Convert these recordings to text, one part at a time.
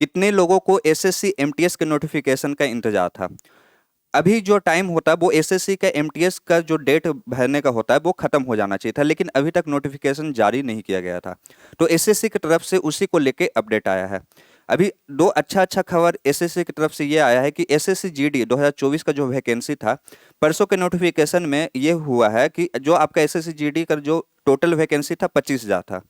कितने लोगों को एसएससी एमटीएस के नोटिफिकेशन का इंतजार था। अभी जो टाइम होता है वो एसएससी का एमटीएस का जो डेट भरने का होता है वो खत्म हो जाना चाहिए था, लेकिन अभी तक नोटिफिकेशन जारी नहीं किया गया था। तो एसएससी की तरफ से उसी को लेके अपडेट आया है। अभी दो अच्छा खबर एसएससी की तरफ से ये आया है कि एसएससी जीडी 2024 का जो वैकेंसी था, परसों के नोटिफिकेशन में ये हुआ है कि जो आपका एसएससी जीडी का जो टोटल वैकेंसी था 25,000 था।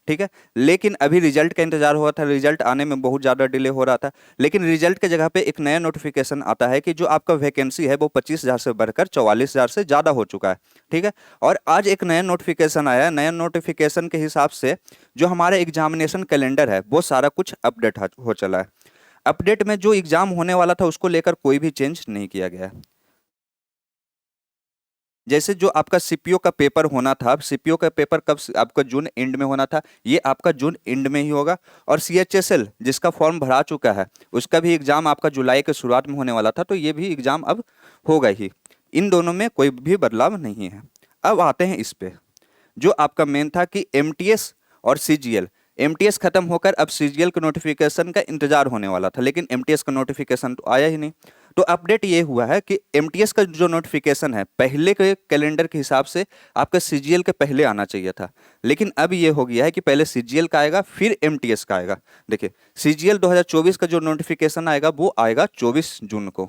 ठीक है, लेकिन अभी रिजल्ट का इंतजार हुआ था, रिजल्ट आने में बहुत ज़्यादा डिले हो रहा था, लेकिन रिजल्ट के जगह पे एक नया नोटिफिकेशन आता है कि जो आपका वैकेंसी है वो 25,000 से बढ़कर 44,000 से ज़्यादा हो चुका है। ठीक है, और आज एक नया नोटिफिकेशन आया है। नया नोटिफिकेशन के हिसाब से जो हमारा एग्जामिनेशन कैलेंडर है वो सारा कुछ अपडेट हो चला है। अपडेट में जो एग्जाम होने वाला था उसको लेकर कोई भी चेंज नहीं किया गया है। जैसे जो आपका सीपीओ का पेपर होना था, सीपीओ का पेपर कब आपका जून एंड में होना था, ये आपका जून एंड में ही होगा। और सीएचएसएल जिसका फॉर्म भरा चुका है उसका भी एग्जाम आपका जुलाई के शुरुआत में होने वाला था, तो ये भी एग्जाम अब होगा ही। इन दोनों में कोई भी बदलाव नहीं है। अब आते हैं इस पे जो आपका मेन था कि एमटीएस और सीजीएल। एमटीएस खत्म होकर अब सीजीएल के नोटिफिकेशन का इंतजार होने वाला था, लेकिन एमटीएस का नोटिफिकेशन तो आया ही नहीं। तो अपडेट ये हुआ है कि एमटीएस का जो नोटिफिकेशन है पहले के कैलेंडर के हिसाब से आपका सीजीएल के पहले आना चाहिए था, लेकिन अब ये हो गया है कि पहले सीजीएल का आएगा फिर एमटीएस का आएगा। देखिए, सीजीएल 2024 का जो नोटिफिकेशन आएगा वो आएगा 24 जून को।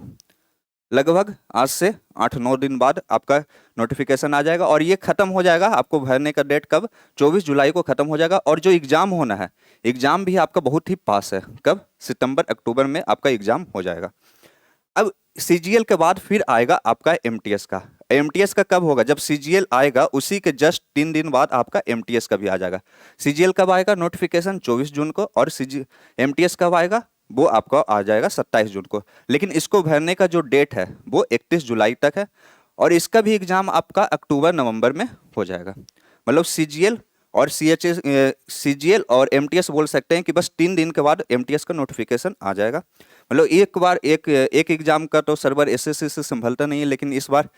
लगभग आज से 8-9 दिन बाद आपका नोटिफिकेशन आ जाएगा और ये खत्म हो जाएगा। आपको भरने का डेट कब, 24 जुलाई को खत्म हो जाएगा। और जो एग्जाम होना है, एग्जाम भी आपका बहुत ही पास है। कब, सितंबर अक्टूबर में आपका एग्जाम हो जाएगा। अब सीजीएल के बाद फिर आएगा आपका एमटीएस का। एमटीएस का कब होगा, जब सीजीएल आएगा उसी के जस्ट 3 दिन बाद आपका एमटीएस का भी आ जाएगा। सीजीएल कब आएगा नोटिफिकेशन, 24 जून को, और एमटीएस कब आएगा वो आपको आ जाएगा 27 जून को। लेकिन इसको भरने का जो डेट है वो 31 जुलाई तक है, और इसका भी एग्जाम आपका अक्टूबर नवंबर में हो जाएगा। मतलब सीजीएल और सीजीएल और एमटीएस बोल सकते हैं कि बस 3 दिन के बाद एमटीएस का नोटिफिकेशन आ जाएगा। मतलब एक बार एक एग्जाम का तो सर्वर एसएससी से संभलता नहीं है, लेकिन इस बार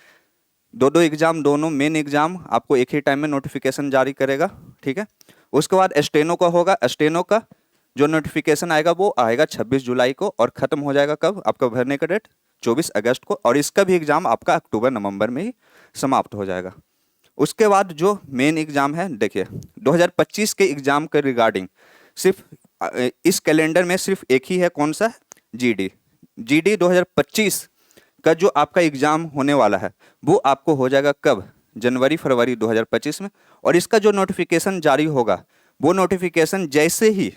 दो एग्जाम, दोनों मेन एग्जाम आपको एक ही टाइम में नोटिफिकेशन जारी करेगा। ठीक है, उसके बाद स्टेनो का होगा। स्टेनो का जो नोटिफिकेशन आएगा वो आएगा 26 जुलाई को, और खत्म हो जाएगा कब, आपका भरने का डेट 24 अगस्त को, और इसका भी एग्जाम आपका अक्टूबर नवंबर में ही समाप्त हो जाएगा। उसके बाद जो मेन एग्जाम है, देखिए 2025 के एग्जाम के रिगार्डिंग सिर्फ इस कैलेंडर में सिर्फ एक ही है, कौन सा, जीडी। जीडी 2025 का जो आपका एग्जाम होने वाला है वो आपको हो जाएगा कब, जनवरी फरवरी 2025 में। और इसका जो नोटिफिकेशन जारी होगा वो नोटिफिकेशन जैसे ही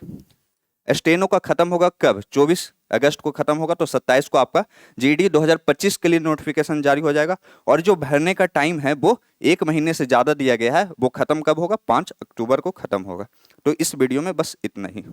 स्टेनो का खत्म होगा, कब, 24 अगस्त को खत्म होगा, तो 27 को आपका जीडी 2025 के लिए नोटिफिकेशन जारी हो जाएगा। और जो भरने का टाइम है वो 1 महीने से ज़्यादा दिया गया है, वो खत्म कब होगा, 5 अक्टूबर को खत्म होगा। तो इस वीडियो में बस इतना ही।